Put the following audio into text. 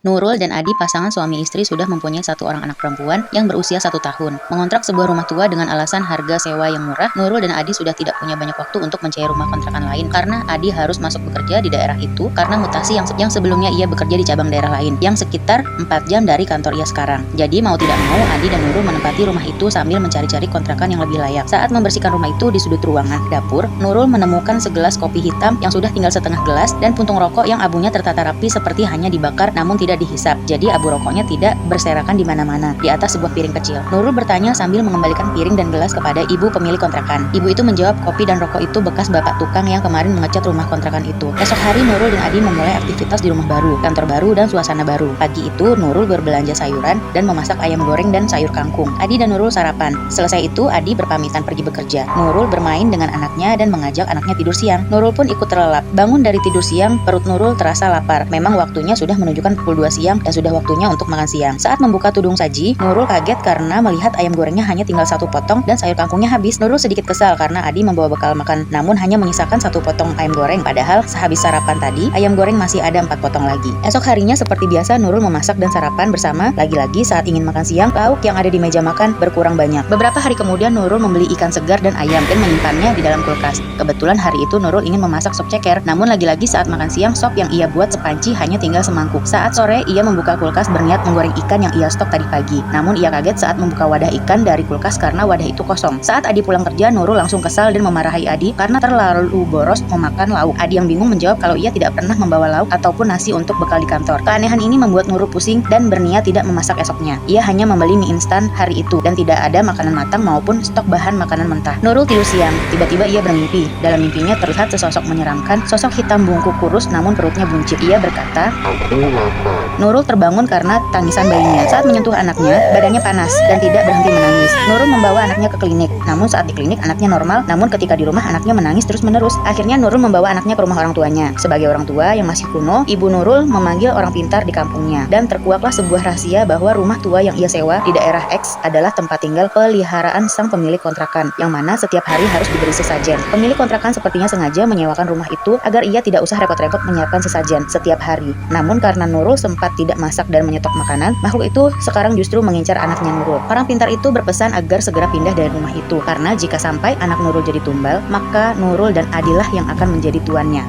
Nurul dan Adi, pasangan suami istri, sudah mempunyai satu orang anak perempuan yang berusia 1 tahun. Mengontrak sebuah rumah tua dengan alasan harga sewa yang murah, Nurul dan Adi sudah tidak punya banyak waktu untuk mencari rumah kontrakan lain karena Adi harus masuk bekerja di daerah itu karena mutasi yang sebelumnya ia bekerja di cabang daerah lain yang sekitar 4 jam dari kantor ia sekarang. Jadi mau tidak mau, Adi dan Nurul menempati rumah itu sambil mencari-cari kontrakan yang lebih layak. Saat membersihkan rumah itu di sudut ruangan dapur, Nurul menemukan segelas kopi hitam yang sudah tinggal setengah gelas dan puntung rokok yang abunya tertata rapi seperti hanya dibakar namun tidak dihisap, jadi abu rokoknya tidak berserakan di mana-mana di atas sebuah piring kecil. Nurul bertanya sambil mengembalikan piring dan gelas kepada ibu pemilik kontrakan. Ibu itu menjawab kopi dan rokok itu bekas bapak tukang yang kemarin mengecat rumah kontrakan itu. Esok hari Nurul dan Adi memulai aktivitas di rumah baru, kantor baru, dan suasana baru. Pagi itu Nurul berbelanja sayuran dan memasak ayam goreng dan sayur kangkung. Adi dan Nurul sarapan. Selesai itu Adi berpamitan pergi bekerja. Nurul bermain dengan anaknya dan mengajak anaknya tidur siang. Nurul pun ikut terlelap. Bangun dari tidur siang, perut Nurul terasa lapar. Memang waktunya sudah menunjukkan pukul 2 siang dan sudah waktunya untuk makan siang. Saat membuka tudung saji, Nurul kaget karena melihat ayam gorengnya hanya tinggal 1 potong dan sayur kangkungnya habis. Nurul sedikit kesal karena Adi membawa bekal makan namun hanya menyisakan 1 potong ayam goreng, padahal sehabis sarapan tadi ayam goreng masih ada 4 potong lagi. Esok harinya seperti biasa Nurul memasak dan sarapan bersama. Lagi-lagi saat ingin makan siang, lauk yang ada di meja makan berkurang banyak. Beberapa hari kemudian Nurul membeli ikan segar dan ayam dan menyimpannya di dalam kulkas. Kebetulan hari itu Nurul ingin memasak sop ceker, namun lagi-lagi saat makan siang sop yang ia buat sepanci hanya tinggal semangkuk. Saat sore ia membuka kulkas berniat menggoreng ikan yang ia stok tadi pagi. Namun ia kaget saat membuka wadah ikan dari kulkas karena wadah itu kosong. Saat Adi pulang kerja, Nurul langsung kesal dan memarahi Adi karena terlalu boros memakan lauk. Adi yang bingung menjawab kalau ia tidak pernah membawa lauk ataupun nasi untuk bekal di kantor. Keanehan ini membuat Nurul pusing dan berniat tidak memasak esoknya. Ia hanya membeli mie instan hari itu dan tidak ada makanan matang maupun stok bahan makanan mentah. Nurul tidur siang. Tiba-tiba ia bermimpi. Dalam mimpinya terlihat sesosok menyeramkan, sosok hitam bungkuk kurus namun perutnya buncit. Ia berkata, "Aku lapar." Nurul terbangun karena tangisan bayinya. Saat menyentuh anaknya, badannya panas dan tidak berhenti menangis. Nurul membawa anaknya ke klinik. Namun saat di klinik anaknya normal, namun ketika di rumah anaknya menangis terus-menerus. Akhirnya Nurul membawa anaknya ke rumah orang tuanya. Sebagai orang tua yang masih kuno, ibu Nurul memanggil orang pintar di kampungnya dan terkuaklah sebuah rahasia bahwa rumah tua yang ia sewa di daerah X adalah tempat tinggal peliharaan sang pemilik kontrakan, yang mana setiap hari harus diberi sesajen. Pemilik kontrakan sepertinya sengaja menyewakan rumah itu agar ia tidak usah repot-repot menyiapkan sesajen setiap hari. Namun karena Nurul sempat tidak masak dan menyetok makanan, makhluk itu sekarang justru mengincar anaknya Nurul. Orang pintar itu berpesan agar segera pindah dari rumah itu, karena jika sampai anak Nurul jadi tumbal, maka Nurul dan Adilah yang akan menjadi tuannya.